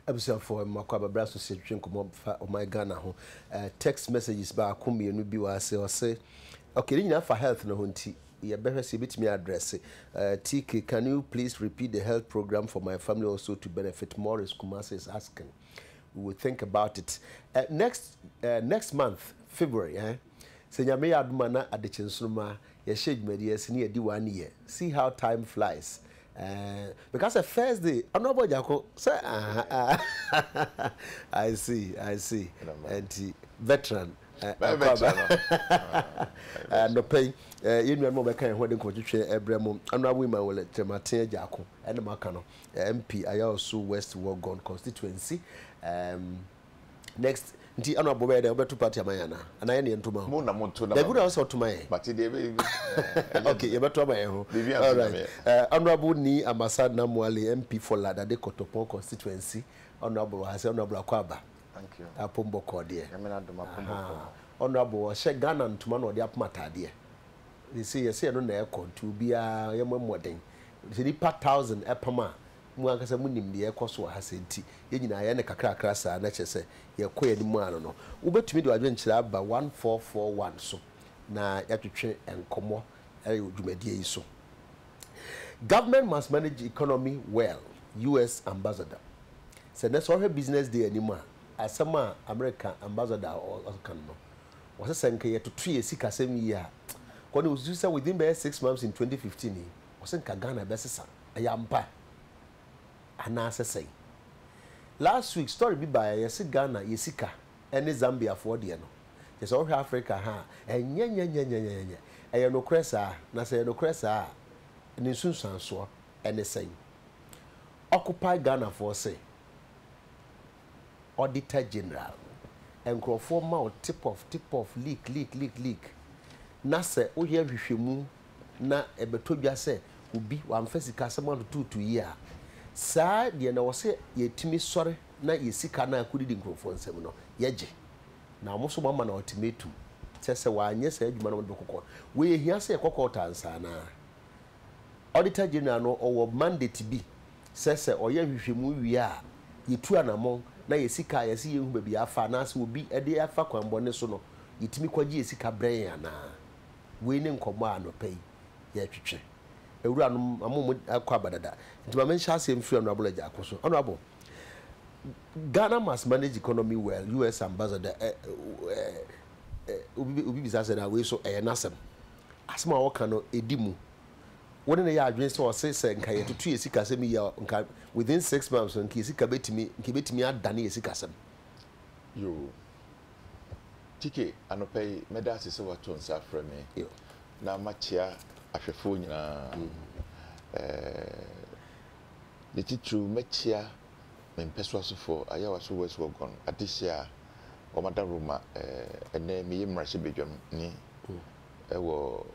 episode for makwaba braso se twinkomo fa o my Ghana ho text messages ba akomienu bi wa say okay nyina for health no ho nti ye behwe se bitimi address TK, can you please repeat the health program for my family also to benefit Morris Kumase is asking. We will think about it next month February Senyame aduma na Adekye Nsroma ye shedwumadi asini ye di 1 year. See how time flies. Because a first day, I'm not going say, I see, and veteran, no pay. You know, no kind of wedding constitution. Ebremo, I'm not women will let Martin Jaco and the Macano MP. I also West Wogon constituency. Next. Nti ano abobe de obeto party amayana ana ye ntoma ho na monto na good also to my but dey okay you beto my ho all right honorable ni ambassador Namwale MP for Ladade Kotopon constituency honorable has honorable Akwaba thank you apombo ko de me na doma apombo honorable she Ghana ntoma na ode apomata de they say no na e kontu bia ye moden se ni per 1000 epama mu akasa munim de ekoso ha senti ye nyina ye ne kakra saa na chese ye koye ni mu ano no ubetumi de wadwe nkyira aba 1441 so na yatwetwe enkomo dwumadi yi so. Government must manage economy well. US ambassador say next all her business day anymore asama American ambassador or kan no was say nka ye to tue sika sem yi a kono ususa within 6 months in 2015 was nka Ghana besesa ayampa anase say last week story bi by yesi Ghana yesika ene Zambia for de no just all Africa ha enye eya no kresa na say no kresa ni sunsan so ene say occupy Ghana for say Auditor General enkrofo ma tip of leak na say ohia hwehwemu na ebetodwa say obi wamfasika sama to 2 year sa de na wose yetimi sore na yesika na akudidi nkrofo nsem no yeje na mo so mama na ultimatum tese wa anye sa adwuma no do kokko we yehia se kokko tansa na Auditor General no owo mandate bi sese oye hwehwemu wi a yetu anamon na yesika yesi yehu baby afa na se obi ede afa kwambone so no yetimi kwaji yesika bren ya na we ne nkomo anopai ye twetwe ewura no amom akwa badada nti ma mention asem free honorable eja akoso honorable Ghana must manage economy well. US ambassador obi bisa say na we so nasem asema wo kan no edimu wona ya adwen so say nka ye tutu yesika sem ya nka within 6 months nka yesika betimi adane yesika sem yo tike anopay medasi se wato nsa frame yo na machia ahwefo nyina the titru machia mempeso asofo ayawa so west wogon adisia omada roma ene miye mrashe bedwam ni ewo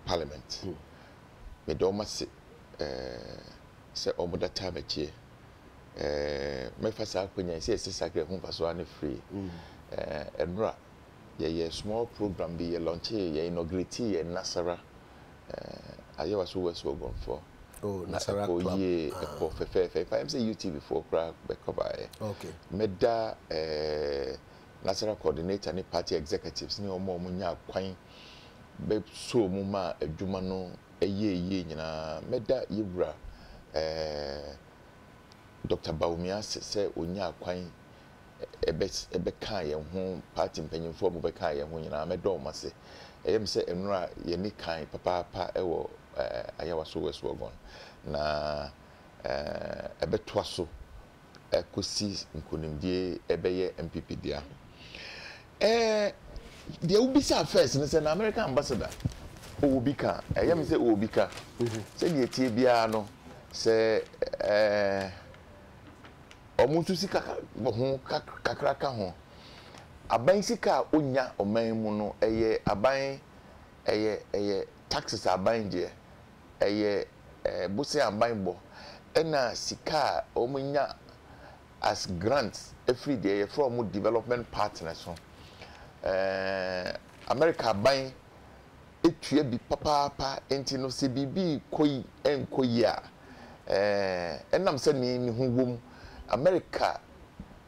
parliament me do mase se omoda tabache me fasa akonya se sakre hu faso ani free enra ye small program be launch ye inaugurate ye Nasara ayawa so west wogon for Nasara ye for fe I'm say UT before crack back by okay meda Nasara coordinator ni party executives ni omo nya kwan be so mu ma adwuma no ye nyina meda yewura Dr. Baumia se onya kwan ebe kan ye ho party mpanyimfo mo be kan ye ho nyina medo mase eyem se enura ye ni kan papa ewo ayawa so west wogon na ebe toaso ekosi nkonimdie ebe ye MPP dia dia ubisa first ne se na American ambassador obika eyem se obika se die tie bia no se omuntu sika ho kakraka ho aban sika onya oman mu no eye aban eye taxes aban je eye bose aban bo ena sika omunya as grants every day from development partners so America aban etue bi papa enti no se bibi koyi enkoyi a enam se ni hu wom America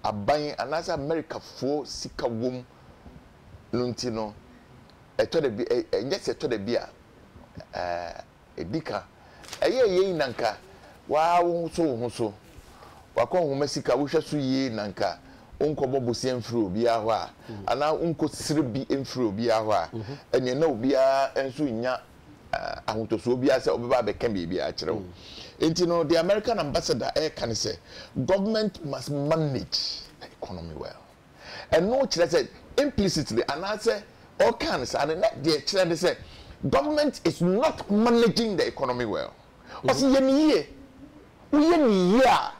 aban anasa America fo sika wom lunti no eto de bi enye se eto de bi a edika eye nanka wa wo so wakon hu masika wo hwe so yi nanka onko bobosi emfiri obi aho a ana onko sire bi emfiri obi aho a ene na obi a enso nya ahotoso obi a se obeba be kan bi a kire wo enti no the American ambassador can say government must manage the economy well and no kire say implicitly and I say all can say and the kire say government is not managing the economy well o se ye ni ye uye ni ye a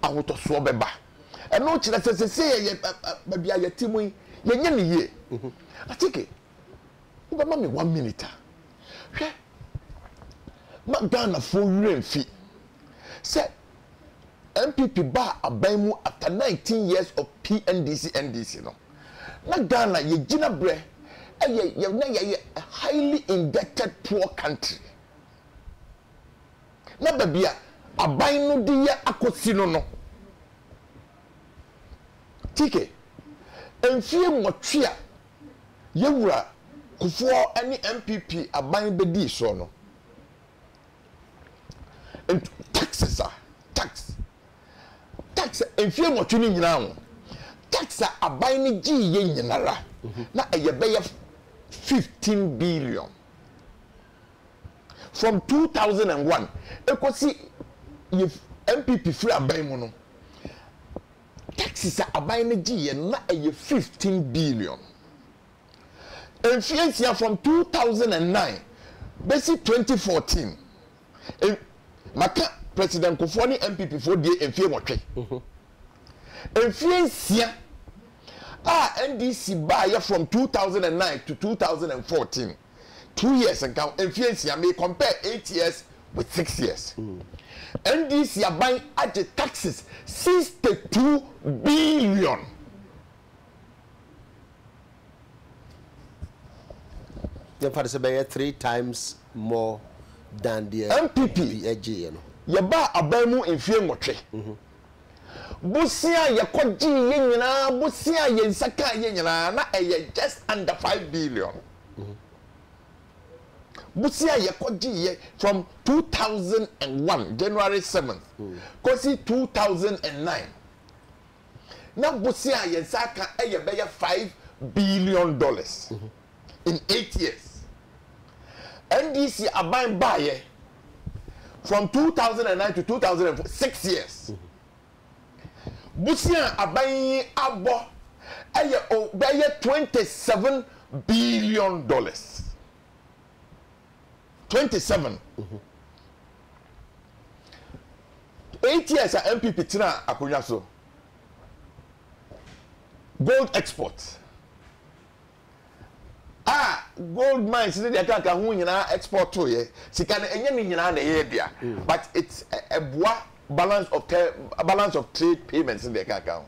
ahotoso obeba and no kire say ye ba bia ye timu ye nya ni ye atike ubama me 1 minute hwe ma Ghana for remfi say MPP ba aban mu after 19 years of NDC no na Ghana ye gina bre ye a highly indebted poor country na babia aban no de ye akosi no tike enfie motwe a yewura kufuo ani MPP aban bedi so no and taxes are tax enfie motwe ni nyina ho tax aban ni gi ye nyinara na eye be 15 billion from 2001 ekosi if MPP free aban mu no taxes aban ni gi ye na eye 15 billion enfie from 2009 basic 2014 maka president Kufo ni MPP for die enfie motwe enfie sia NDC buy from 2009 to 2014 2 years and count enfie sia may compare 8 years with 6 years NDC buy at the taxes 62 billion the participate 3 times more than the MPP AG ye ba abamu enfie ngotwe busia ye kwaji ye nyina busia ye nsaka ye nyina na eye just under 5 billion busia ye kwaji ye from 2001 January 7th kosi 2009 na busia ye nsaka eye be $5 billion in 8 years NDC aban baye from 2009 to 2004 6 years busia aban abo eye obeye $27 billion 27 8 years a MPP tina akonya so gold export gold mines they aka hu nyina export to ye sika na enye ni nyina na ye bia but it's a balance of trade payments in the account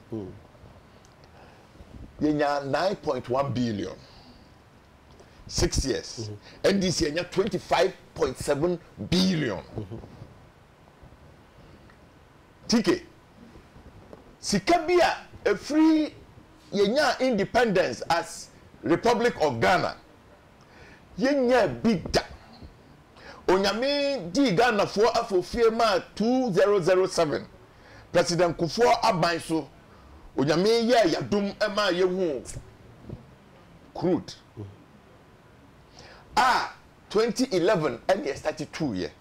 yenya 9.1 billion 6 years NDC yenya 25.7 billion tike sika bia a free yenya independence as Republic of Ghana yenya bigda onyame di Ghana for afofie ma 2007 President Kufo aban so onyame ye yadum ema yehu crude 2011 and yes 32 year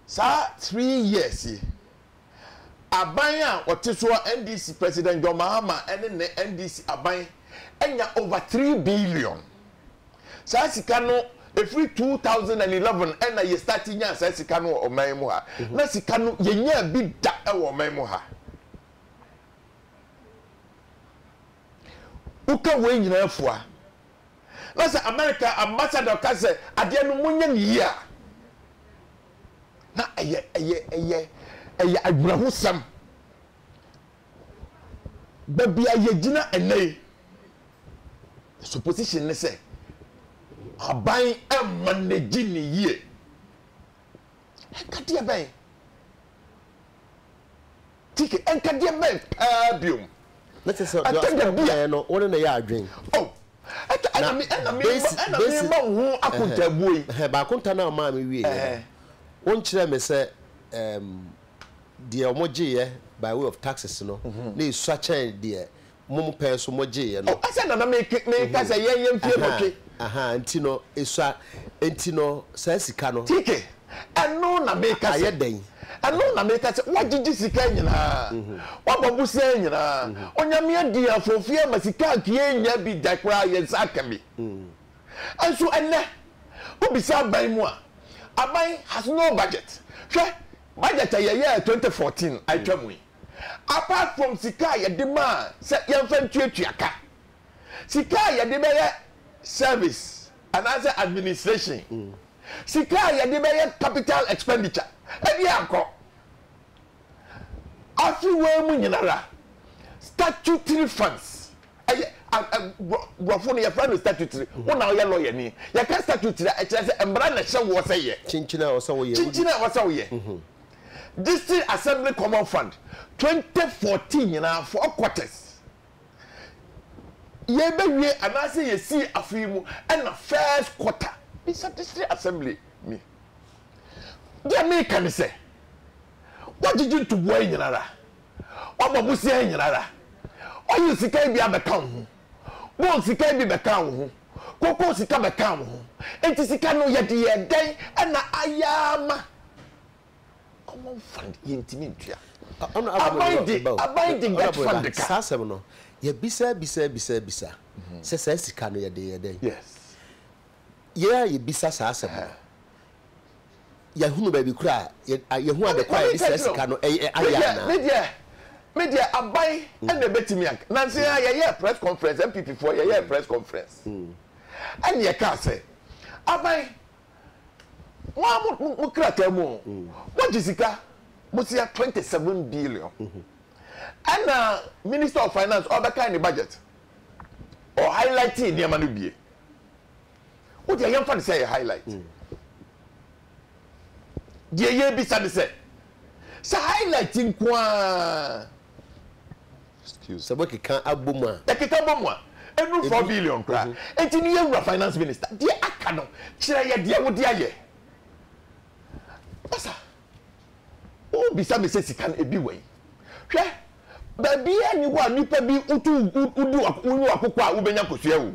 sa 3 years ye aban a oteso NDC President John Mahama and the NDC aban enya over 3 billion sa sika no every 2011 and ye start nya sa sika no o man mu ha na sika no ye nya bi da e wo man mu ha uka we nyina afua na sa America ambassador ka say ade no munya ni ya na eye abrahu sam babia ye gina enai supposition ne say aban manage ni ye Enkadia ben. Tike enkadia ben biom. Let's say no one na ya adwen. Oh. Ana me ma hu akunta buyi. Ba akunta na ma me wie. Won kire me say de omoje by way of taxes no na isu achen de mum pay so moje no. Asa na me ka say yen fie motwe. Enti no isu enti no sa sika no. Tike eno na me ka say den. Eno na me ka say wagigi sika nyina. Wabobu se nyina. Onyame adi afofie masika akie nya bi dakra yensa akami. Anso enne obisa ban mu a aban has no budget. Hwe budget ye 2014 I twamwe. Apart from sika ye de ma se yemfa ntuatuaka. Sika ye de be service and as administration. Sika ye de be capital expenditure. Ebi akọ. Afi we mu nyinara. Statutory funds. Brofo no ye friend statutory. Wona ye lawyer ni. Ye ka statutory e kire se embra na hye wo se ye. Chinchina wo se wo ye. Chinchina wo se wo ye. District Assembly Common Fund 2014 nyina 4 quarters. Ye be wie anase ye si afimu and the first quarter. It's a District Assembly me. Dia me kan say. What did you to boy nyinara? What babusi nyinara? Oyi sika bi abeka ho. Bo sika bi beka ho. Koko sika beka ho. Enti sika no ye de ye den na ayama. Common fund yentimi ntua. Abiding that fund the car. Sasem no. Ye bisa. Se sika no ye de ye den. Yes. Ye bisa sasem. Ya hunu ba bi kura ye hu adekwa ye sika no ayana. Media abai and the betimi ak. Na say ye press conference MPP for ye press conference. And ye ka say abai wa mu krata mu. What is sika? Musia 27 billion. And Minister of Finance obeka in the budget. Or highlighting the manu bie. What you fan say highlight? Ye bisa de say. Sa highlighting kwa. Excuse. Saboki kan aboma. E kita bomwa. Enu 4 billion kra. Enti ni ye finance minister. De aka no. Kira ye de wo de aye. Asa. O bisa me se sika ebi wai. Hwe. Ba bia ni wa nipa bi udu akoko a ubenya kosua wo.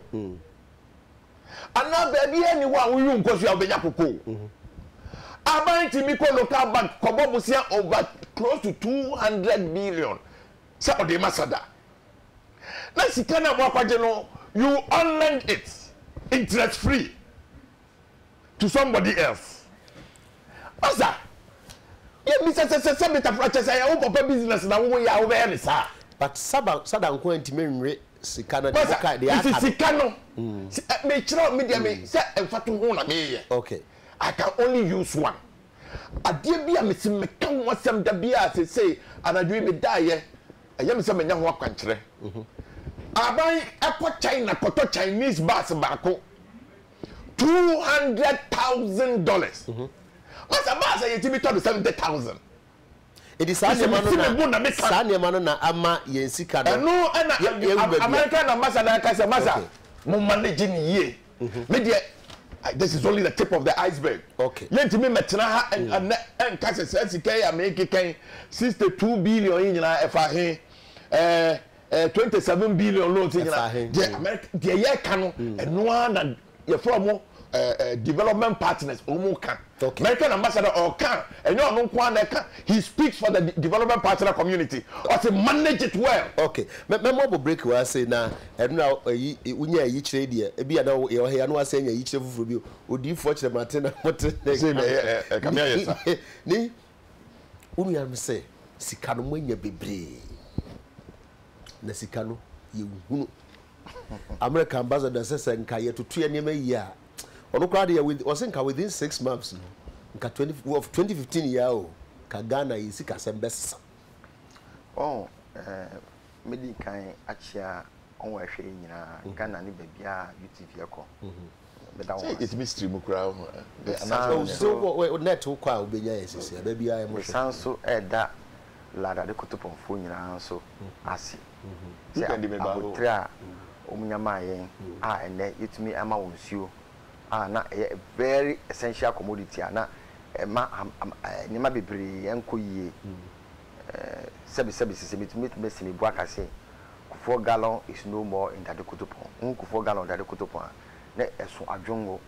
Ana ba bia ni wa uyu nkosua ubenya koko. Aban timi ko local bank kobo musia over close to 200 billion. Sa ode masada. Na sika na mo akwaje no, you unlend it interest free to somebody else. Asa. Ye mi se beta franchise ya wo papa business na wo ya wo be ni sa. But sadan ko ntimi nwe sika na de boka de aka. Sika no. Me chira media me se emfatu ho na me ye. Okay. I can only use one. Adie bia me se me kan wasem da bia say anadwe me da ye. Ayem se me nya ho akwankyere. Aban ekọ China koto Chinese bus baako $200,000. What's a bus ye tibi to 70,000. It is Sanya na ama ye sika no. No American ambassador ka say masa mo manage ni ye. Media this is only the tip of the iceberg. Okay. Yenti me metena ha and ka say sika ya make kan 62 billion nyina efa he 27 billion loans nyina. The America the year kan no na ye from development partners omo kan. Okay. American ambassador or can and you know can he speaks for the development partner community or to manage it well. Okay. Me mo break we say na na unya yi kire de e bia na ye he na wase nya yi kire fufuru bi odi fo kire mate na mote say me come here yes sir ni unu ya me say sika no manya bebre na sika no ye hunu American ambassador say nka ye tutu ye nema yi a ono kwa de within 6 months no nka 2015 year o ka Ghana yi sika sembesa medi kan achia onwa hwe nyina Ghana ne bebia UTV eko It mystery mukra. So net to kwa ubenya esisi baby I am so eda lada de kotopon fo nyina so ase se abutra omunyama yen ene yetumi ama wonsuo na very essential commodity na ma nyama bebre enkoyie sebi mitumi mesimi bu akase 4 gallon is no more in that kotopon 4 gallon that kotopon na eso adwongo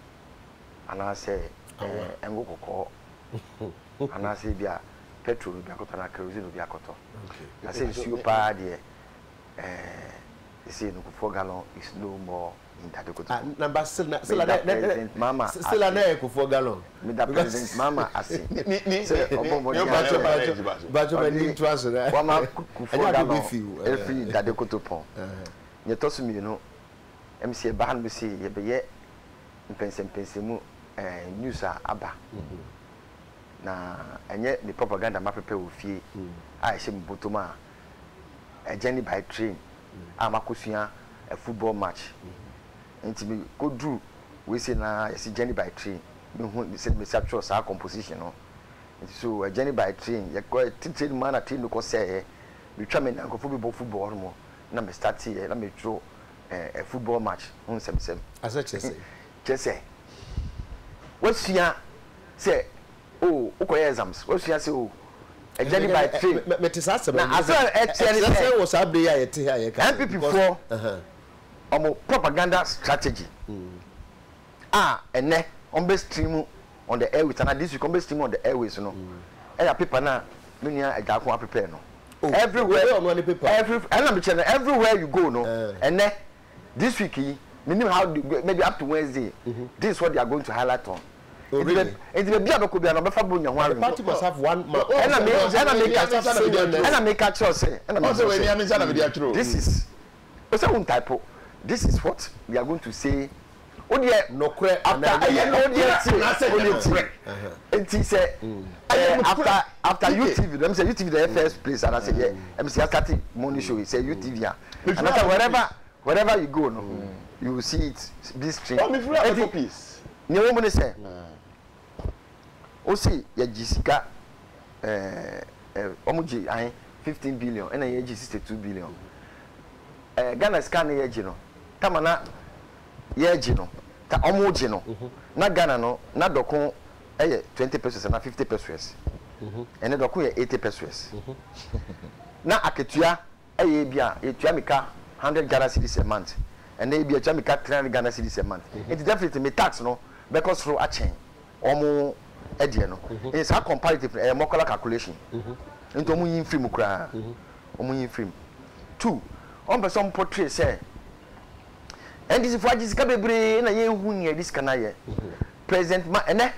ana se engo kokko ana se bia petrol bi akoto na kerosene bi akoto na se nsuo pa de say no 4 gallon is no more in that kotopon number still mama still na 4 gallon me that president mama ase say obomo ni bajo mani to answer wa ma 4 gallon every that kotopon nye to sumi no MC ba han bi say ye be ye mpensemu news aba na enye the propaganda ma prepare ofie a ehye mbotoma a journey by train amakosua a football match ntimi go do we say na yes journey by train me hu say me capture sa composition no so a journey by train ye go train man at train ko say me twa me na ko football mo na me start here na me throw a football match on sem as I say what say oh ukoye exams what say oh a journey by train metisasa na as well was abde ya yete here ye can MPP4 omo propaganda strategy ene on be stream on the airways and this week on be stream on the airways no e ya paper na menia ejako prepare no everywhere on one paper everywhere you go no ene this week meaning how maybe up to Wednesday this is what they are going to highlight on. Really? It will be a book and the party must have one man. And I make a choice. This is typo. This is what we are going to say. Oh dear, no credit. After UTV, let me say UTV the first place, and I say yeah. Let me say I started morning show. Say UTV, and wherever you go, no, you will see it. This stream. Peace. You know what I say? Osi ya jisika omuji 15 billion and ya 62 billion Ghana scan ya jino tamana ya jino ta omuji no na Ghana no na dokon 20 pesos na 50 pesos ene dokon ya 80 pesos na aketua bia etua mika 100 Ghana cedis a month and e bia etua mika 300 Ghana cedis a month it definitely me tax no because through a chain omo edie no it's a comparative molecular calculation into omo yin free mu kra omo yin free 2 on person portray say and this for this ka bebre na ye hu ni this kana ye president ma ene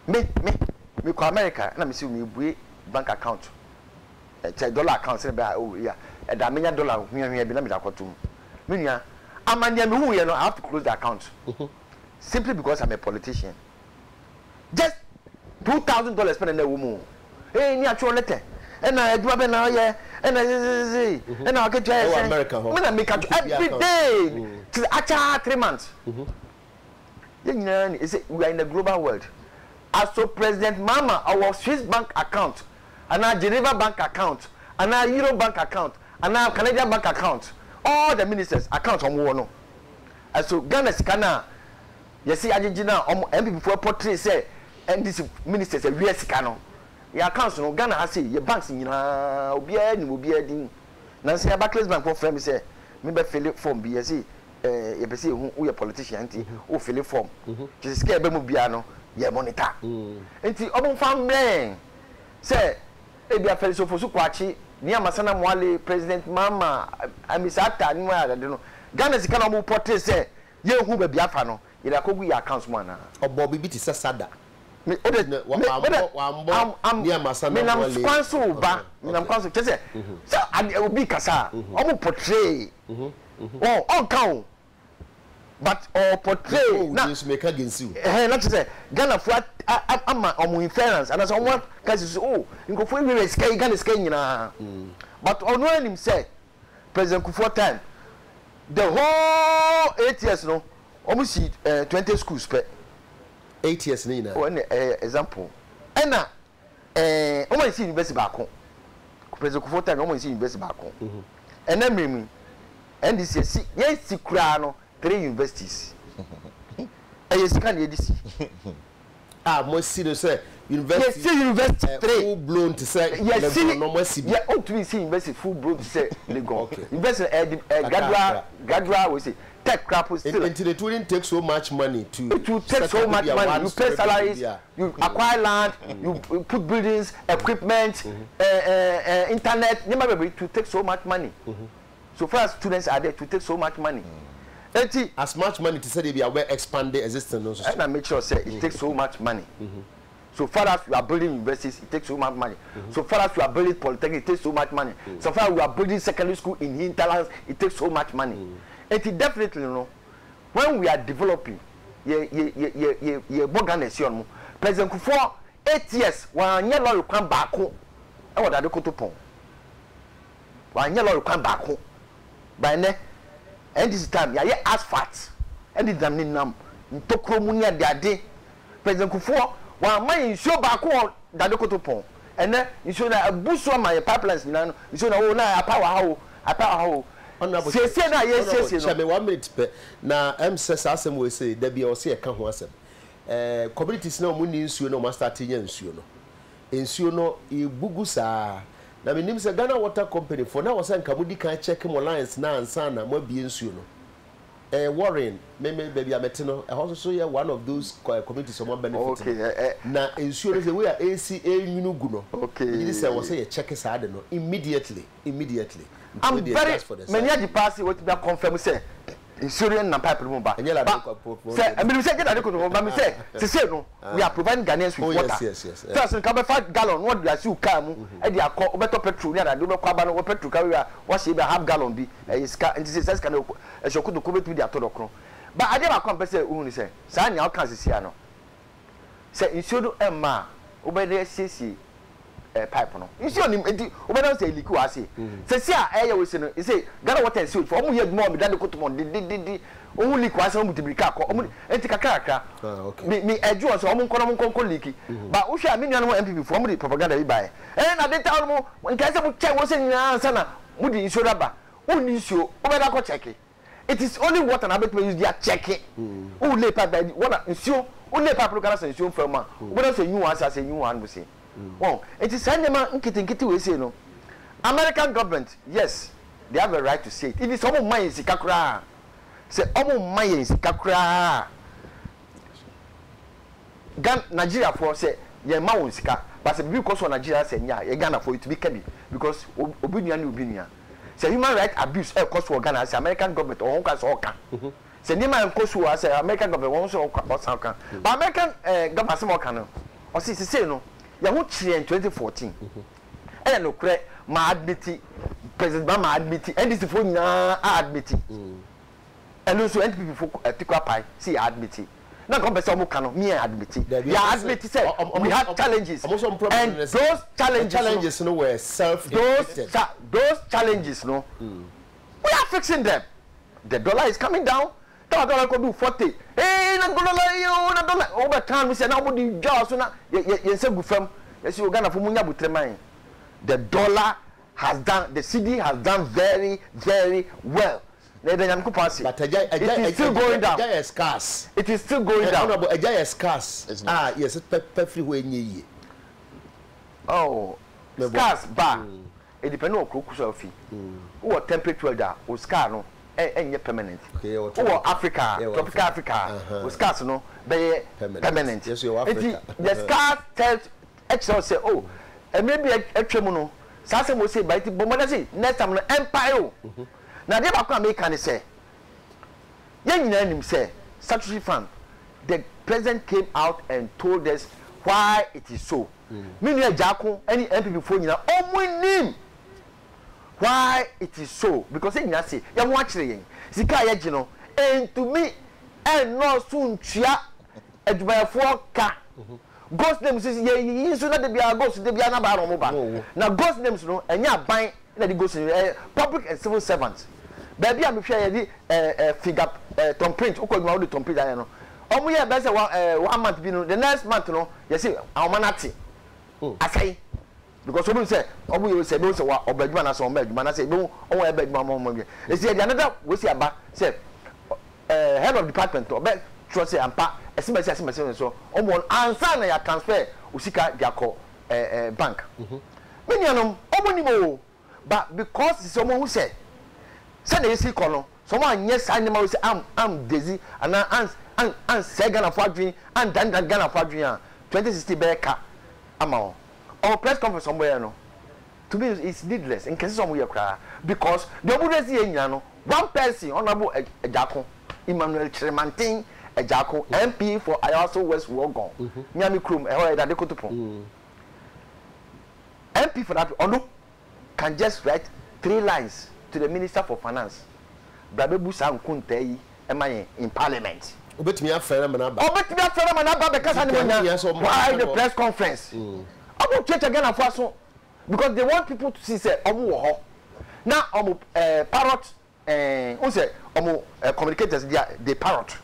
me ko America na me see me bue bank account dollar account say ba oh yeah e da menya dollar hu bi na me da kwatum me nua amania me hu ye no I have to close the account simply because I'm a politician. Just $2,000 spent in the woman. Hey, ni actual letter. And I do have now, yeah. And I get to America. When I make every day till after 3 months. We are in the global world. As so President Mama, our Swiss bank account, and our Geneva bank account, and our Euro bank account, and our Canadian bank account, all the ministers account on one. As so Ghana scanner. You see, Argentina, MPP4 portray say, and this minister say, we are scano. Your accounts, no Ghana, I say, your banks in Obiad, Obiadin. Nancy, a Barclays Bank for friends say, maybe fill it form, BSC, you see who a politician, who fill it form. Just scare Bemubiano, your monitor. And the open farm man say, Ebia Feliso for Sukwachi, near Masana Mwale, President Mama, I miss Atta, I don't know. Ghana's economic portray say, you who be Biafano. Ila kogu ya accounts mwana obobi biti sada me I'm sponsor ba me I'm sponsor chese so obi kasa omo portray on count but portray na just make against you na chese Ghana fu ama omo inference and as someone kasi oh nkofo we sky Ghana sky nyina but on when him say President Kufuor time the whole 8 years no almost 20 schools per 8 years nina. One example. Ena almost university back home. President Kufota almost university back home. And then me and this is yes Sikrano 3 universities. Yes can you see? Most see say university. Yes, university 3 full blown to say yes, yeah, oh to see university full blown to say Legon. University graduate we say tech crap is still. Until it wouldn't take so much money to. It will take so much money. You pay salaries, you acquire land, you put buildings, equipment, internet. It will take so much money. So far as students are there, to take so much money. As much money to say they are well expanded existence. And I make sure say it takes so much money. So far as you are building universities, it takes so much money. So far as you are building polytechnic, it takes so much money. So far as you are building secondary school in hinterlands, it takes so much money. It definitely, you know, when we are developing, President Kufuor 8 years, one year you come back home. I want to go to Pong. 1 year you come back home. By now, and this time, you are asphalt. And it's damn name. Tokromunia de President Kufuor, one man show back home that go to Pong. And then you show that a bush on my pipelines now. You show that oh now a power how. Say na yes yes no. 1 minute pe na says asem we say there be o say ka ho asem. Communities na omuni nsuo no ma start nya nsuo no. Nsuo no ibugu saa. Na me nim say Ghana Water Company for na was nka mudi kan check mo lines na ansa na mo bie nsuo no. Warren me baby amete no also yeah one of those communities some benefit. Okay. Na nsuo no say we are AC nyunu gu no. Okay. It say was say check saa de no immediately. I'm very many of the party what be confirm say Syrian na pipe remember. Say I mean say get that but me say no we are providing Ghanaians with water. Yes. First come 5 gallon what we are see car mu e dey akọ obeto petrol ni ada do be kwa ba no petrol ka we what say be half gallon bi e ska and say can e shoku ko betu dey atodokro. But I dey ba come say uhun say sa nya o kan sisi no. Say insudo emma obede sisi pipe no you see on enti obeda say liku ase say see a we say no you say Ghana Water and Sewage for omo here more me dan ko to mon di omo liku ase omo tibirika ko omo enti kakaka me eju so omo nko liki ba wo hwe a me nua no MPP for omo di propaganda bi bae na dey tell mo nka say mo check wo say nyina ansa na mo di insurer ba oni nsuo obeda ko check it is only water na bet use dia check o le pipe ba water nsuo o le pipe kana say nsuo from ma obeda say nyu asa say nyu an mo say. Oh, it is Sandema Nkiti we say no. American government, yes, they have a right to say it. It is almost my Sikakura. Say almost my Sikakura. Nigeria for say ye ma won sika. But because of Nigeria say nya, ye Ghana for it to be kebi because obinia ni obinia. Say human right abuse e cause for Ghana say American government or honka so kan. Say ni man cause for say American government won so kan. But American government say kan no. O say no. Ya ho chire in 2014 e no kre ma admit president ma admit ndc fo nyina admit and also NPP fo tikwa pai see admit na come person mo kan no me admit ya admit say we had challenges and those challenges no were those challenges no we are fixing them. The dollar is coming down. Dollar could do 40. Hey, na dollar over time we say now body jaws na ye say go from yes you Ghana for munya butremai. The dollar has done, the CD has done very well. But it is still going down. It is still going down. Honorable, is scarce. Yes, it's perfectly when ye. Oh, scarce bar. It depends on crocus fee. Or temperature that or scar no. Any permanent. Or Africa, tropical Africa, was scarce no, be permanent. Yes, you are. The scarce tells extra say, oh, and maybe a tremono. Sasa will say, by the Bomadazi, next time empire. Now, they are American say, young name say, statutory fund. The president came out and told us why it is so. Meaning, Jacko, any MP before you know, oh, we name. Why it is so? Because in Nasi, you're watching Zika Yagino, and to me, and no soon chia at my 4K. Ghost names is ye, so that they be a ghost, they be an abaromoba. Now, ghost names, no, and you're buying that it goes in public and civil servants. baby am hwe ye figure tom print ukọ gba o de tom print aye no omo ye be say 1 month bi no the next month no you see awomanati asai because omo say omo ye say be say wa obadwuma na so omo adwuma na say be omo e badwuma omo bi e say the another we see aba say head of department or be trust say ampa esimasi so omo answer na ya transfer usika diako bank many anom omo ni mo but because someone who say na yesi kono someone yes animal say am desi and an say Ghana for adwin and dan Ghana for adwin 2060 be ka ama or press conference somewhere no to me it's needless in case some we cry because the obudesi enya no one person honorable Ejako Emmanuel Chiremantin Ejako MP for Ayaso West Wogon Nyami Krum e da dekotopon MP for that ono can just write 3 lines to the Minister for Finance Brabebu Sankunte yi emaye in parliament obetimi afere manaba because why the press conference omo church again afo so because they want people to see say omo wo ho na omo parrot who say omo communicators they parrot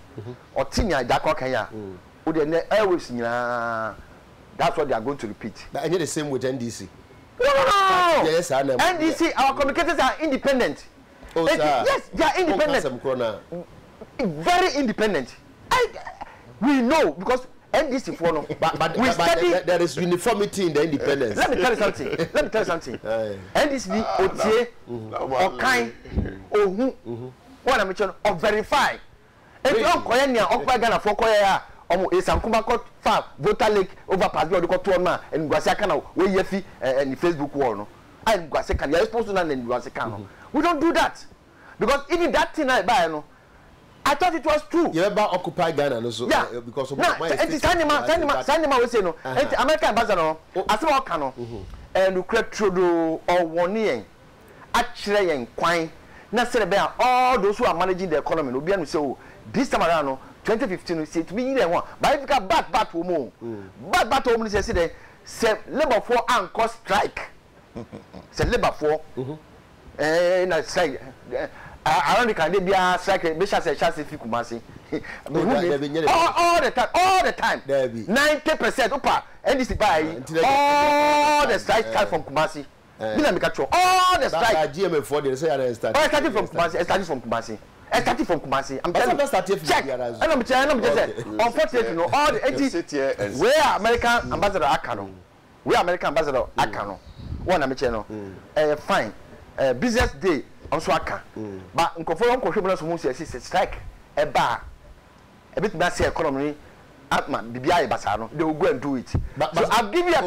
or tinya Ejako kan ya o de always nyina that's what they are going to repeat but the same with NDC. No. Yes, NDC, our communicators are independent. Oh, sir. Yes, they are independent. Very independent. We know because NDC for no. But there is uniformity in the independence. Let me tell you something. NDC, Otie, Okai, Ohu, what I'm mentioning, or verify. If you don't call near Okpa Ghana for Koya. Omo esankuma ko fa voter lake over pass bi odiko to na engwase kana we yefi in Facebook wall no I engwase kana you are supposed to na engwase kana we don't do that because even that thing I buy no I thought it was true you ever occupy Ghana no so because of my sanima we say no American ambassador no asema oka no and ukra trodo or woni yen akire yen kwan na say be all those who are managing the economy no bia no say oh this time around no 2015 say to me there one but if you can bat woman bat woman say labor for anchor strike say labor for na strike around the can be a strike be say chance fi Kumasi all the time 90% opa NDC buy all the strike start from Kumasi bila make sure all the strike GMA4 they say start starting from Kumasi I started from Kumasi. I'm telling you. Check. I'm just unfortunately, no. All the where American ambassador Akano, where American ambassador Akano, one I'm fine. Business day on Swaka, but in conform to who says strike a bar, a bit massive economy. Atman, BBI Basano, they will go and do it. But so I'll give you a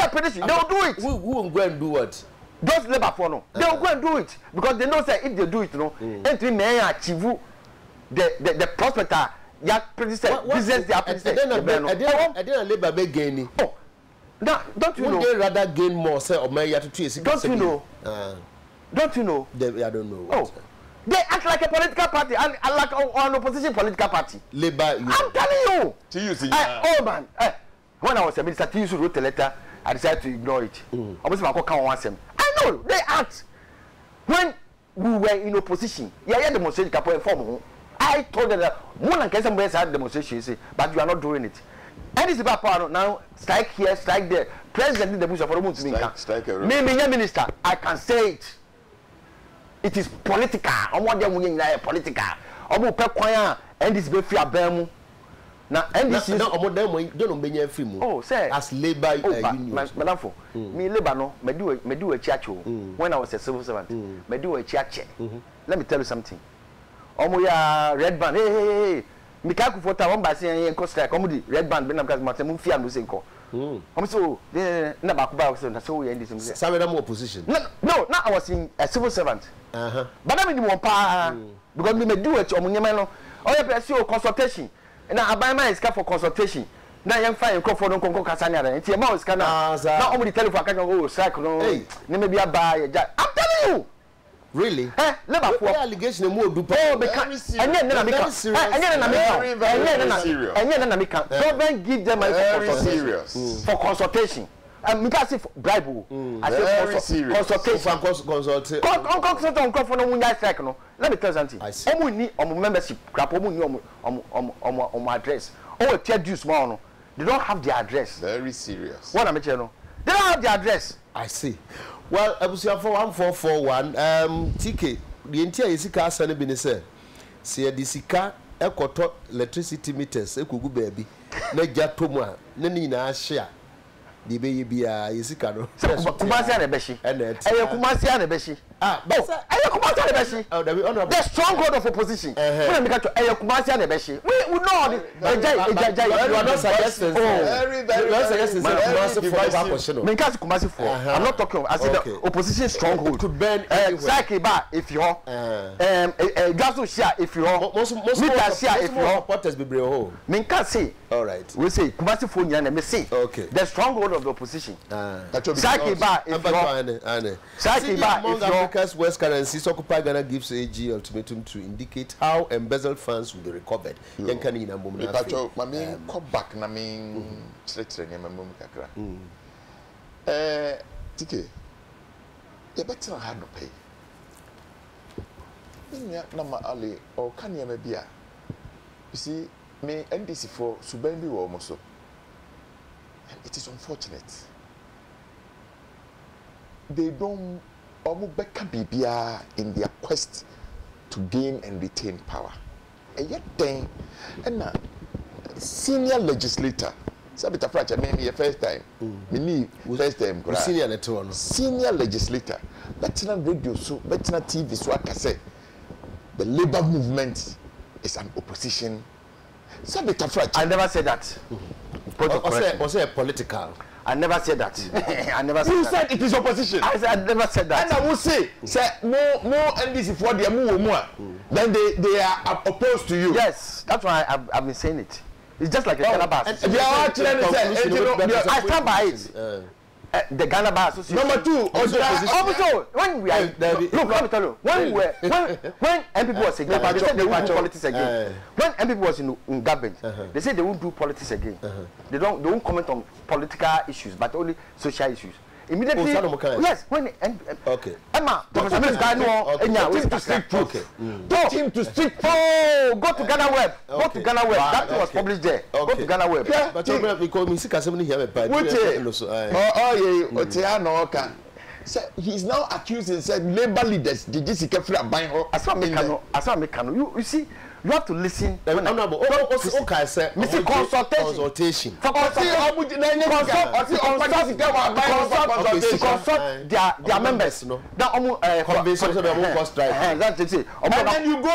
prediction. They will do it. Who will go and do what? Those labor for no, they will go and do it because they know that if they do it, no, entry may achieve the prospector. Yeah, business they are. I didn't labor be gaining. Oh, now don't you know? They rather gain more, say, or may you to choose. Don't you know? Don't you know? I don't know. Oh, they act like a political party and like an opposition political party. Labor. I'm telling you. Oh man, when I was a minister, TUC wrote a letter. I decided to ignore it. I know they act when we were in opposition. Yeah, demonstration form. I told them that more than somebody had demonstration, but you are not doing it. And it's about power now. Strike here, strike there. President in the bush of the maybe minister. I can say it. It is political. I want them political. I want to and this be free bemu. Now NDC don't free mu. Oh, say as labor union. Madam for me labor no me do a church when I was a civil servant. Me do a church. Let me tell you something. Omo ya red band. Hey. Me ka ku fota one by say en strike. Omo di red band be na because matem mu fia no say nko. Omo so na ba ku ba so na so we NDC. Some of opposition. No, I was in a civil servant. But I mean one pa because me do it omo nyema no. Oh ya press consultation. Now I buy my scar for consultation. Now I'm fine for no Casania. It's a mouse can now only telephone can go strike no. Maybe I buy. I'm telling you. Really? Labor for allegation more do because and then don't give them for consultation. Mikasi bribe. I say consultation. Consult no munya strike no. Let me tell you something. Omu ni omu membership, crap omu ni omu address. Oh, tell you small no. They don't have their address. Very serious. What am I telling you? They don't have their address. I see. Well, Abusia for 1441 TK the entire isika asane bi ne say se the sika ekoto electricity meters ekugu baby na jatomu a na ni na ahia de be bia isika no kumasi na beshi kumasi na beshi kumasi na beshi the stronghold of opposition when we get kumasi na beshi we know the you are not suggesting kumasi for I'm not talking I said the opposition stronghold could burn exactly ba if you gaso share if you most share if you supporters be breho minka say all right we say kumasi for nyana me say the stronghold of the opposition exactly ba if you exactly ba if Africa's West currencies occupy Ghana gives AG ultimatum to indicate how embezzled funds will be recovered. Yankani ina mum na. Pacho, mami come back na me chire nyama mum kakra. TK. You better have no pay. Nya na ma ali o kan nyama bia. You see me NDC for suban bi wo mo so. It is unfortunate. They don't bibia in their quest to gain and retain power. And yet then, and senior legislator, Sabita Fracha, maybe first time, first time, senior legislator, Betina radio, so Betina TV, so I can say, the labor movement is an opposition. Sabita Fracha. I never said that. Or say political. I never said that. I never said that. You said it is opposition. I never said that. And I will say more NDC for the more. Then they are opposed to you. Yes, that's why I've been saying it. It's just like the Ghana Bar. I stand by it. The Ghana Bar Association. Number two, also when we are look, let me tell you, when MPP was again, they said they won't do politics again. When MPP was in government, they said they won't do politics again. They won't comment on political issues, but only social issues. Immediately, yes. When okay, Emma, Professor Fiscal, to stick proof. Go to stick. Oh, go to Ghana Web. Go to Ghana Web. That was published there. Go to Ghana Web. But because we see somebody here, but he's now accused and said labor leaders did this buying her. As far you see. You have to listen. Okay, sir. Consultation. Consult their members. And then you go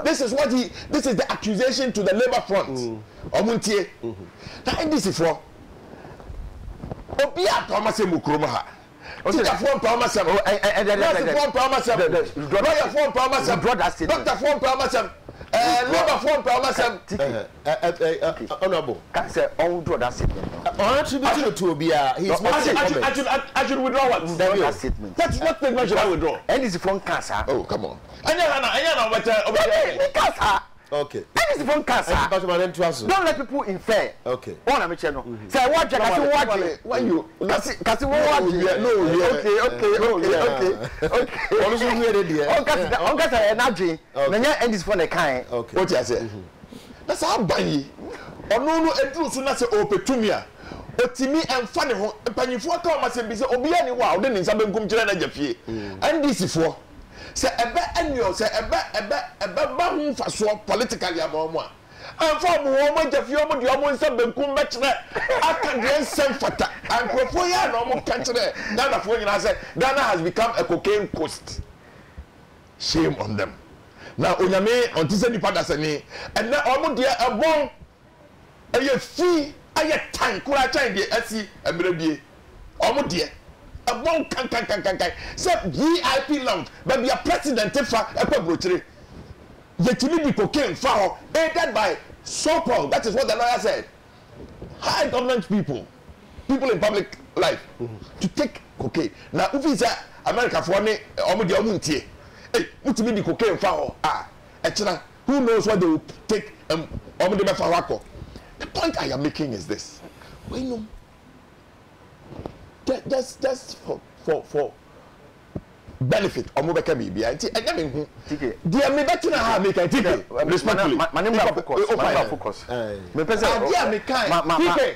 this is the accusation to the labor front. Now this is for Obia Thomas Mukroma. Dr. Form Palmasam. Lawyer Form Palmasam. Dr. Form Palmasam. Labor Form Palmasam. Honorable. Can't say all draw that statement. Attributed to Obia. I should withdraw what? That statement. That's what statement should I withdraw? And it's from cancer. Oh, come on. Okay. And it's from cancer. Don't let people infer. Okay. One of them. Say what? When you kasi what? Okay. Also hear it there. On kasa energy. Nanya end is for the kind. Okay. What you say? That's how banyi. Ono edru so na se opetumia. Otimi emfa ne ho mpanyifo ka o ma se bi se obi ani wa o de nsa benkum kire na jafie. NDC fo se ebe enyo se ebe ba hu faso politically amomo a anfa mo wo mo jafie o mo de o mo nsa benkum be kire aka de nsem fata ankrofo ya na o mo ka kire Ghana fo nyina se Ghana has become a cocaine coast. Shame on them. Now onyame on tise nipa dasani and na o mo de ebon eye fi aye tan kura chan de asi emredie o mo de a bon can say VIP lounge but be a president fa ekwa brochire yetimi di cocaine fa ho aided by so-called, that is what the lawyer said, high government people in public life to take cocaine. Now if it's America for ne omo de omo ntie eh mutimi di cocaine fa ho who knows what they will take omo de be fa wako. The point I am making is this: We know. Just for benefit or mobile can be. I mean, dear me, that's not how I make a ticket. Respectfully, my name is focus.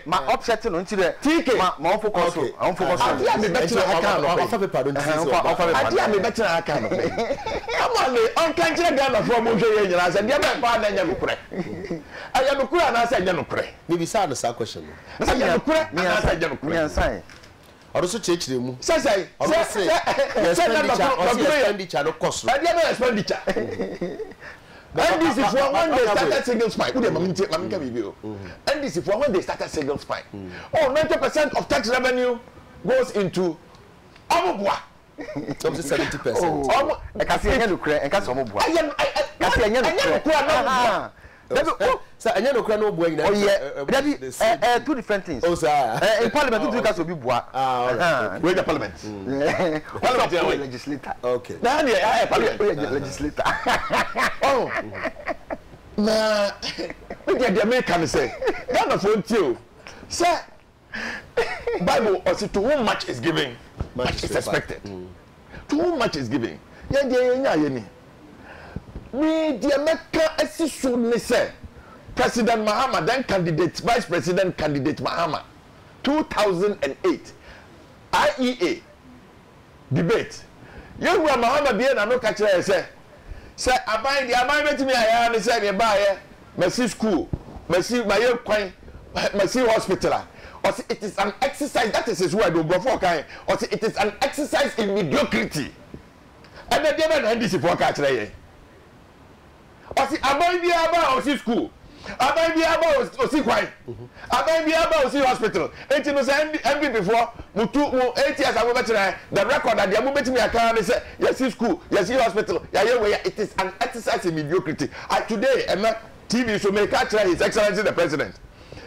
My upsetting on the ticket. My focus. I'm focused. I me better. I can't. I me better. I can't. Come on, on can't you get from Mojo? I said, "Dear man, I am correct. I am correct." And I said, "I am correct." Maybe sound a question. I am correct. I said, "I am correct." Also change the move. Say expenditure no cost. Expenditure. And this is when they started single spike. And this is when they started single spike. Oh, 90% of tax revenue goes into Omobwa. Some 70%. I can see any credit. I can see Omobwa. I see any credit. Sir, I know no boy. Oh yeah, two different things. Oh sir, in parliament two case obi boa. Where the parliament? Parliament legislator. Okay. Now I parliament legislator. Oh. Nah, the American say, "That of what you sir." Bible also to whom much is giving, much is expected. To whom much is giving. Yeah. Me the America say President Mahama, then candidate, Vice President candidate Mahama, 2008 IEA debate. You were Mahama be na no catch say abai the abai betimi aya ne say me buy Mercy school, Mercy my kwan, Mercy hospital. Or it is an exercise, that is his word before kind. Or it is an exercise in mediocrity. And the devil and this for catch there. Osi abai bi aba osi school, abai bi aba osi kwai, abai bi aba osi hospital. Enti no say MB before mu 8 years ago betre the record that the moment me account say yes school, yes hospital. It is an exercise in mediocrity. Today TV so make catch His Excellency the President.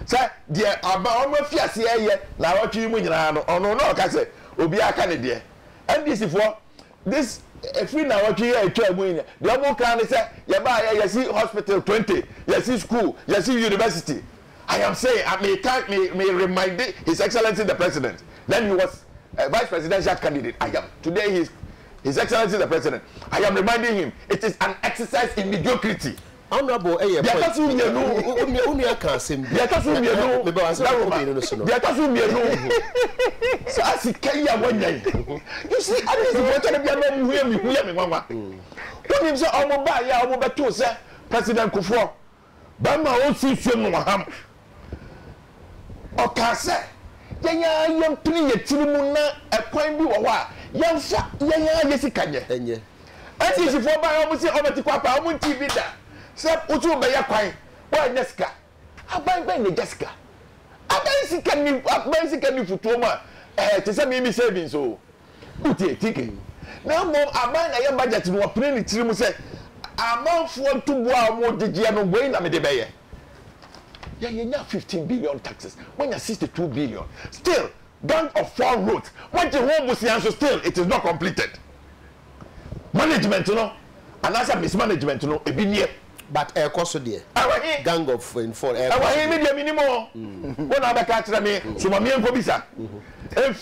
Say the aba omo fiase ye na watwi mu nyina no ono no ka say obi aka ne de. And this for this if we now what you hear the other can say you see hospital 20, you see school, you see university. I am saying may remind His Excellency the President. Then he was a vice presidential candidate. I am today His Excellency the President. I am reminding him it is an exercise in mediocrity. Honorable Aya, so as it can you see, I didn't want to be him say, I'm buy ya, I'm about to say, President Kufuor, Bama won't see you, okay, sir. Young play a Tilimuna, a coin be a while. Young Jessica, and this is for my almost over to Papa, I won't TV that. Sir, Utu by your coin. Why, Jessica? I buy Jessica. I basically for Toma. To send me savings. So, ticket. Now, more, I buy a budget to open the trim. Say, I'm not for to wow more the Giano Wayne. I'm a debate. Yeah, you have 15 billion taxes. When you're 62 billion, still, Bank of 4 roads. When the home was the answer, still, it is not completed. Management, you know, and as a mismanagement, you know, a bit but air cost dear. Gang of in 4 air. I want him minimum. When I catch me, so my man for visa. A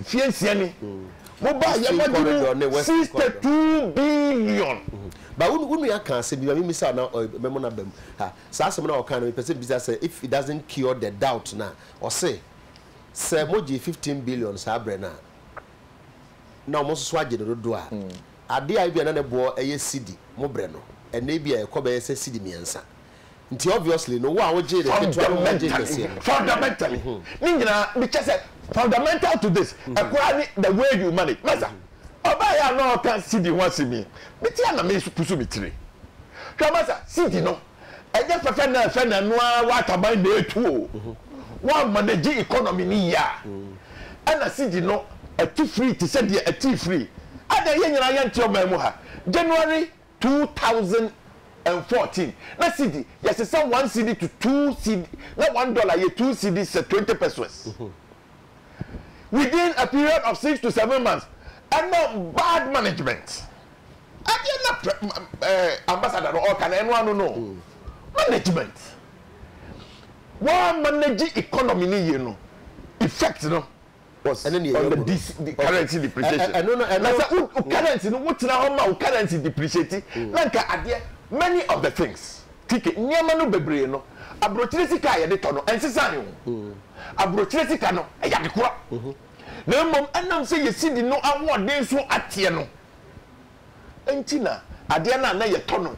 fiancé, mobile 62 billion. But when we can't say, we miss out now or memona them. Sassamana kind of person business if it doesn't cure the doubt now, or say, Moji 15 billion Sabrina. Now, most swagger the doa. Ade I be another boy a CD, Mobreno, and maybe a cobe CD miansa. Until obviously, no one would fundamentally. Because fundamental to this, acquiring the way you manage. Master, I no can CD once in me. But I am to pursue me three. Master, CD no. I just prefer no what about the two. One manage economy in year. And a CD no, a tea free to send you a tea free. January 2014. Let's see. Yes, it's some 1 CD to 2 CD. Not $1. 2 CDs, 20 pesos. Within a period of 6 to 7 months, and no bad management. I am not ambassador or can anyone know management. One manage economy ni ye no. Effect no was on the currency depreciation. And currency no what na how ma currency depreciate. Nanka ade many of the things. Ticket nyama no bebre no. Abrochire sika ye de to no ensesa ne. Abrochire sika no e ya de kura. Na mom anam say ye sidi no award den so atie no. Entina ade na ye to no.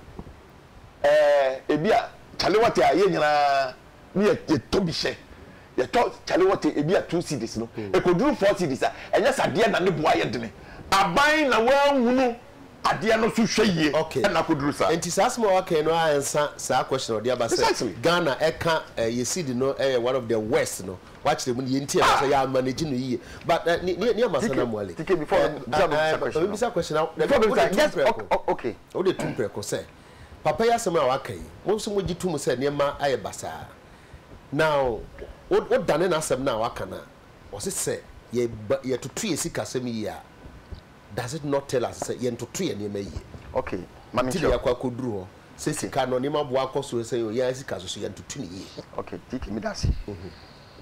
Ebia chale what ye nyina me ye to bi she. Ye to chale what ebia 2 cedis no. E ko duru 4 cedis a enya sade na ne boa ye de ne. Aban na wa hunu ade no so hwe ye na ko duru sa. Enti sasma wa kan no ansa sa question odi aba say Ghana eka ye sidi no one of the worst no. Watch them when you say you are managing the year. But near Masana Mwale. Before the question out. Okay. Oh, the two preco say. Papa Yasama Wake. Most of you two said near my Ayabasa. Now, what done in Assam now, Wakana? Was it say, ye to 3 Sikasemi? Does it not tell us, say, yen to 3 and ye may? Okay, Mamma could draw. Says he can only walk also say, yes, because you to 20 years. Okay, take me that's it.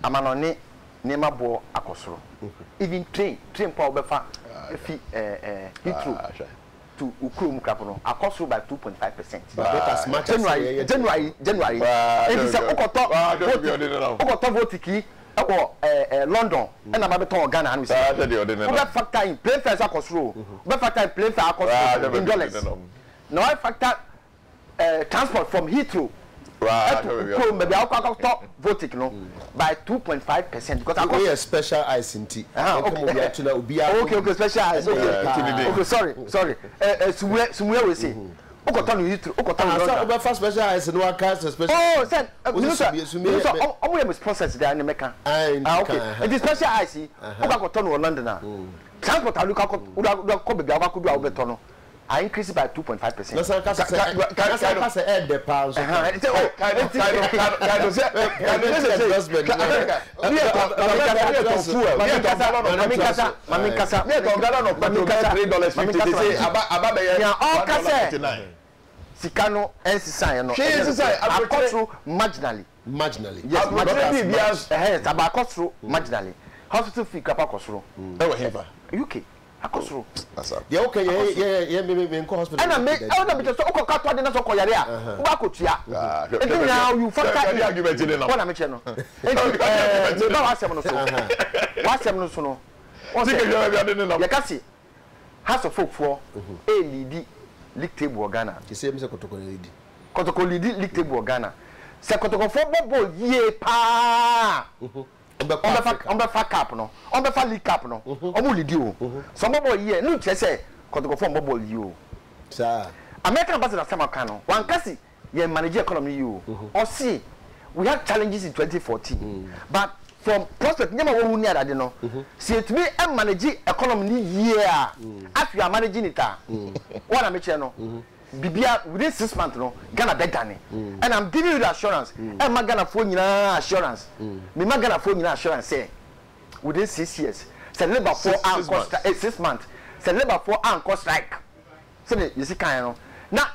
Amanone nema bo akosoro even train power befa fi hitru to ukrom kapo no akosoro by 2.5%. But as much January and say okoto votiki London and ababeton Ghana and we say we factor in plane fares akosoro we factor in plane fare akosoro in dollars. Now I factor transport from Heathrow maybe I'll stop voting by 2.5% because we have special ice in tea. Okay, special ice. Okay, sorry. Somewhere we say. Special ice and one cast special. Oh, said we process there in Mecca. Okay, it is special ice. London. Transport I look out I increase it by 2.5%. No, sir, can say add the pounds. Sikano NCSI no. I cut through marginally. Yes, marginally. I cut through marginally. Hospital fee kapa cut through. UK. Akosoro. Yeah, okay, yeah, me in hospital. And I make because so cut to the so call yare a. Wa ko tua. And now you factor the argument in no. What am I saying no? Me ba wasem no so. Wasem no so no. O say you can see House of Folk for a lead league table Ghana. You say me say Kotoko lead. Kotoko lead league table Ghana. Say Kotoko football ye pa. On the fuck up no. On the fuck league up no. Omo lead you. Some boy here no say Kotoko form bubble you. Sir. American ambassador Sam Kano. One kasi ye manage economy you. Or see we had challenges in 2014. But from prospect nyama wo hu ada de no. See it me manage economy year. As you are managing it what am I saying no. Bibia within 6 months no Ghana better and I'm giving you the assurance and my Ghana phone assurance me my Ghana phone assurance say within 6 years say labor for cost 6 months say labor for cost strike so you see kind no now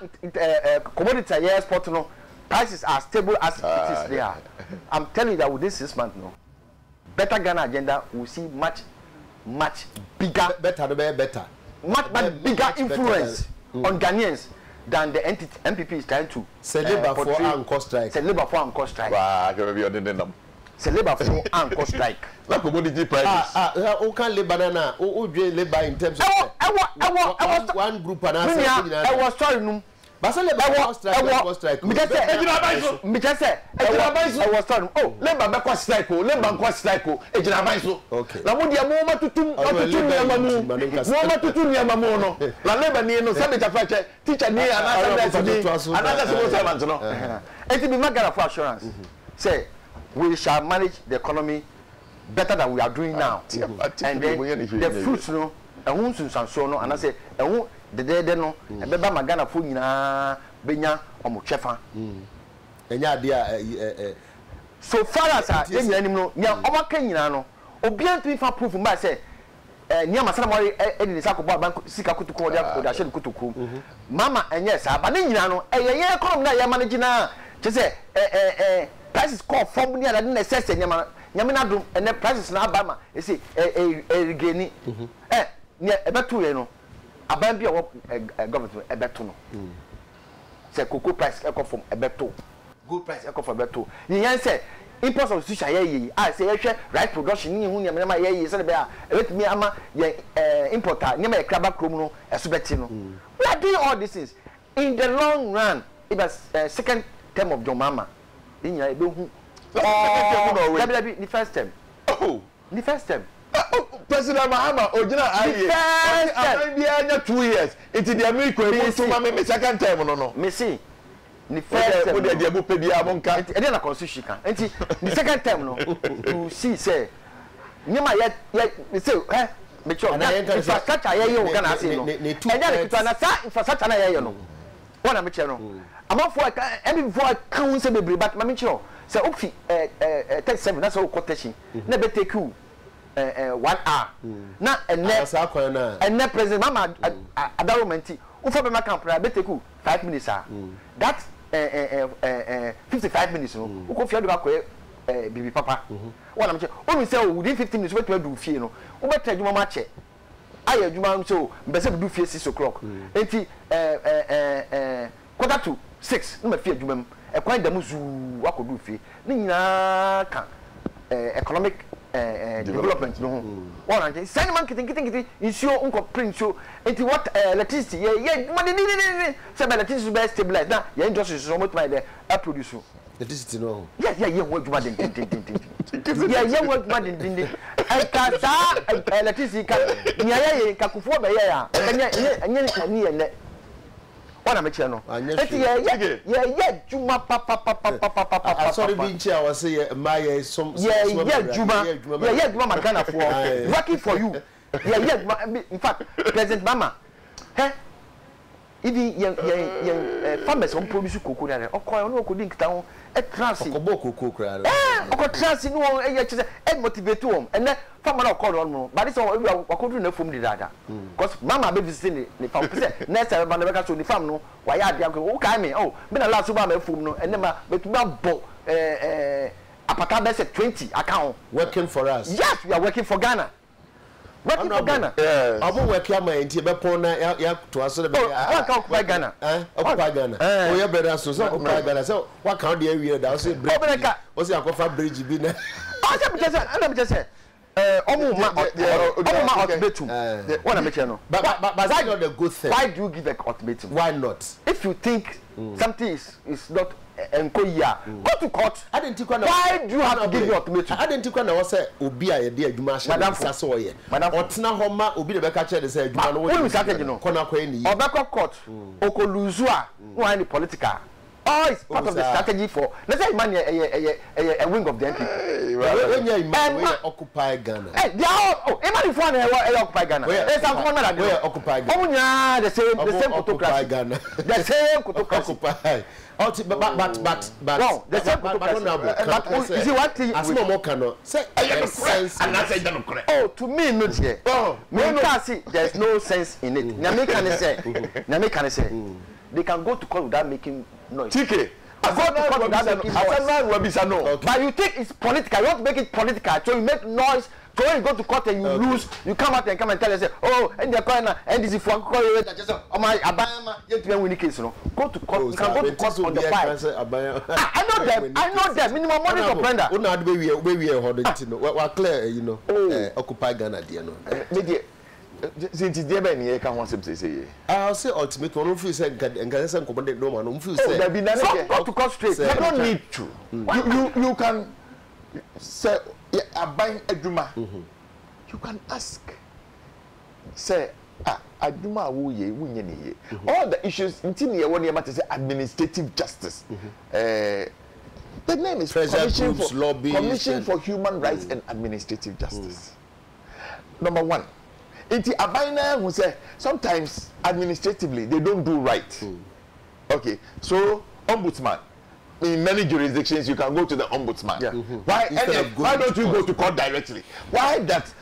commodity export no prices are stable as it is there. I'm telling you that within 6 months no better Ghana agenda will see much bigger much bigger influence on Ghanaians than the MPP is trying to say labor for and cost strike. Say labor for and cost strike. Say labor for and cost strike. Like commodity prices. Who can labor now? Who do labor in terms of one group and I was sorry no. But say labor cost strike. Me just say I was sorry. Oh, labor be cost strike. Labor cost strike. Ejina ban so. Okay. Na mo dia mo matutum no. La labor ni no say better fache. Teacher ni another civil servant no. It be magara for assurance. Say we shall manage the economy better than we are doing now. And then the fruits no, ehun sunsanso no, and I say ehun de no, ebeba magana fo nyina benya omo chefa. Enya dia so far as enya anim no, nya omo ka nyina no, obian to fa proof mba say nya masana mo edini sakobo bank sika kutuku odi ashe kutuku. Mama enye sa ba ne nyina no, eye economy na ya manage na che say prices call from near than necess nyamina dum and the prices na abama you see geni near ebetu ye no aban bia government ebetu no say cocoa price e come from ebetu gold price e come from ebetu yen say import of sushi ye I say hwe rice production ni hu nyamina ye say be a ebetumi ama ye importer nyama e kraba krom no esobeti no we are doing all these things in the long run. It was second term of John Mama. In your the first term. Oh, the first term. President Mahama, Ojina 2 years. It's the American second term, no. Messi. The first term. And then a constitution. And the second term, no. To see, say, Nima yet, say, make sure infrastructure, you can ask him. And then infrastructure, you know. What am I saying? I'm not for every before council be but my sure. So okay 37 that's all quotation. Never take you 1 hour. Now and next president mama adoromenti. Ufa be make am be take you 5 minutes that 55 minutes no. Uko fia do akọ bibi papa. What am I saying? When we say within 15 minutes we to do fie no. We better adwuma ma che. Aye adwuma so mbese do fie 6 o'clock. Enti 5:45 no ma fie adwuma e kwan da muzu akodu fie ni nyina kan economic development no ho wona nje send man kitin insure unko print show enti what electricity ye money ni say electricity be stabilize na ye industry so much my there produce electricity no ye wo adwuma den ye wo adwuma den ai ka sa electricity ka nya ye ka kufuo be ye ya enya ni ye ne What am I saying? Yeah, Juma, papa. Sorry, Vinci, I was saying, my some. Yeah, Juma, Magana for working for you. Yeah, in fact, President Mama, hey, even farmers on produce cocoa, or coin, no cooking town, a transit, cocoa, transit, no, and motivate to him, and then farmer call on, but it's all we are going to from the data. Because Mama be visiting the farm, next time, but never to the farm, no, why I have oh, been a last of food, no, and never, but not both, a patabas at 20 account. Working for us. Yes, we are working for Ghana. Working for Ghana. I'm working my entire pona to us. Occupy Ghana. Occupy Ghana. Oh, yeah, better so occupy Ghana. So, what count the area that was it? What's your coffee bridge? I'm just saying. Ultimatum. What am I saying? But that's not a good thing. Why do you give an ultimatum? Why not? If you think something is not go to court. Why do you have to give me ultimatum? I didn't think when I was say obi a dey adwuma hye Madam so ye. Otena homa obi de beka che de say adwuma no we strategy no. Kona kwa ni. Obeko court. Oko luzu a no any political. Oh, it's part of the strategy for. Let's say man a wing of the NPP. When you occupy Ghana. Hey, they are imagine for na occupy Ghana. There's some common that we occupy Ghana. Oh yeah, the same occupy Ghana. The same occupy. But no, the same but you see what thing as more cannot say sense and I say don't correct. Oh, to me not here. Oh, me can see there's no sense in it. Nyame can say they can go to court without making noise. TK. But you think it's political. You want to make it political. So you make noise. So when you go to court and you lose, you come out and us, say, oh, and the corner, and this is for oh my Abama, yet to win the case. Go to court. You can go to court on the file. I know them. Minimum money to brenda. We're not where we are holding to know. We're clear, you know. Occupy Ghana, dear. Since the day you can want to say, I'll say ultimate one of you said, and can say, commanded no one. There be none go to court straight. You don't need to. You can say, I'm buying a Juma. You can ask, say, Aduma Wuye, all the issues until you want to say administrative justice. The name is Commission for Human Rights and Administrative Justice. Number one. It's a binary who say sometimes administratively they don't do right. Okay, so ombudsman. In many jurisdictions you can go to the ombudsman. Yeah. Why don't you go to court directly? Why does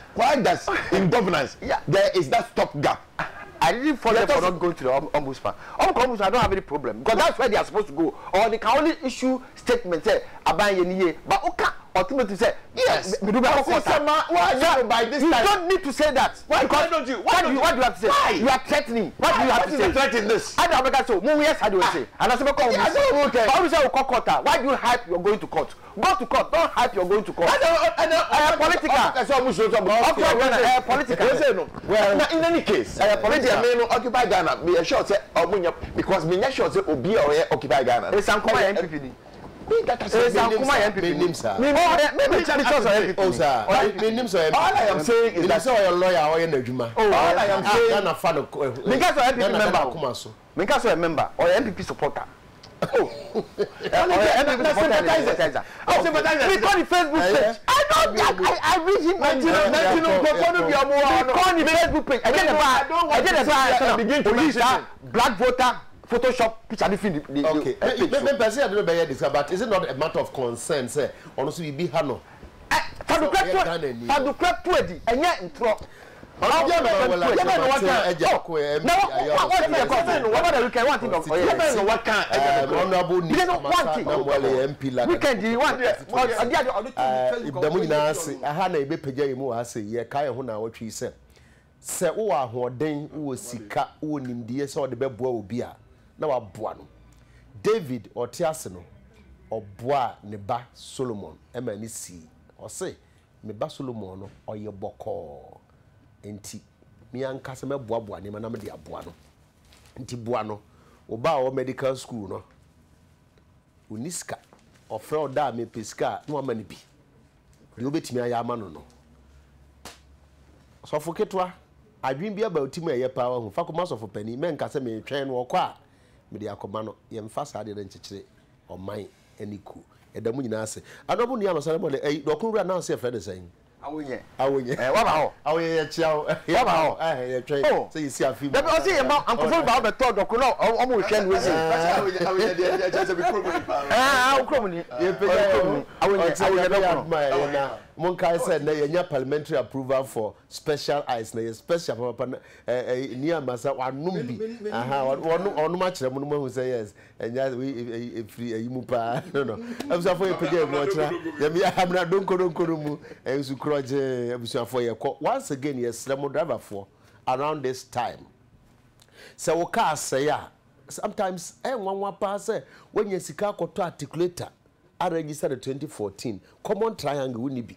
in governance there is that stopgap I didn't follow them for not going to the ombudsman. Ombudsman, I don't have any problem because that's where they are supposed to go. Or they can only issue statements say but okay, ultimately say yes. You don't need to say that. Why don't you? What do you have to say? Why? You are threatening. What do you have to say? Threatening this. I don't know. So, yes, I do say. And I say, why do you hype you're going to court? Go to court. Don't hype you're going to court. Political. Well, in any case, political. Occupy Ghana. Be assured, say, because me not sure say Obi or Occupy Ghana. It's some MPP. All I am saying is that you're a lawyer or in the Juma. All I am saying Ghana fan of because of MPP member, because of a member or MPP supporter. Oh, sympathizer. Because the Facebook page. I read him. Because the Facebook page. I begin to use black voter. Photoshop picture okay. But is it not a matter of concern, say? Honestly, be hano. Na waboa no David otiase no oboa ne ba Solomon ema ni si o se me ba Solomon no oye boko enti mi anka se me boa ne ma na me de aboa no enti boa no oba o medical school no uniska ofre oda me pesika no ama ne bi de obetimi aya ama no so foketwa adwin bia ba otima eye pa wa hu fakoma so fo pani me nka se me twen no okwa media komano yemfa saade de nchekire oman eniku edamu nyina ase adobu ni amasare mo de dokuru na ase friend saying awonye wa ba ho awonye ye chiao wa ba ho ye twen say you see afi dem o say ye ma ankofo ba be to dokuru no o mo hwe no we awonye de just be problem awonye ye pe awonye dokuru na Monkai said na yenya parliamentary approval for special eyes na special papa ni amasa wanum bi aha onu ma kire mu no hu say yes enya we free ayimu pa no abusafo ye pege mu ochira ya mi amna donkoro mu ensu kroje abusafo ye ko once again yes remo driver for around this time so wo ka say ya sometimes nwanwa pa say when you sika koto articulator I registered in 2014 common triangle we ni bi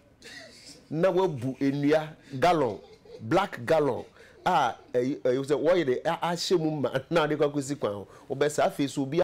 na wabu enua gallon black gallon you say why they ahye mu ma na de kwakosi kwan obesa face obi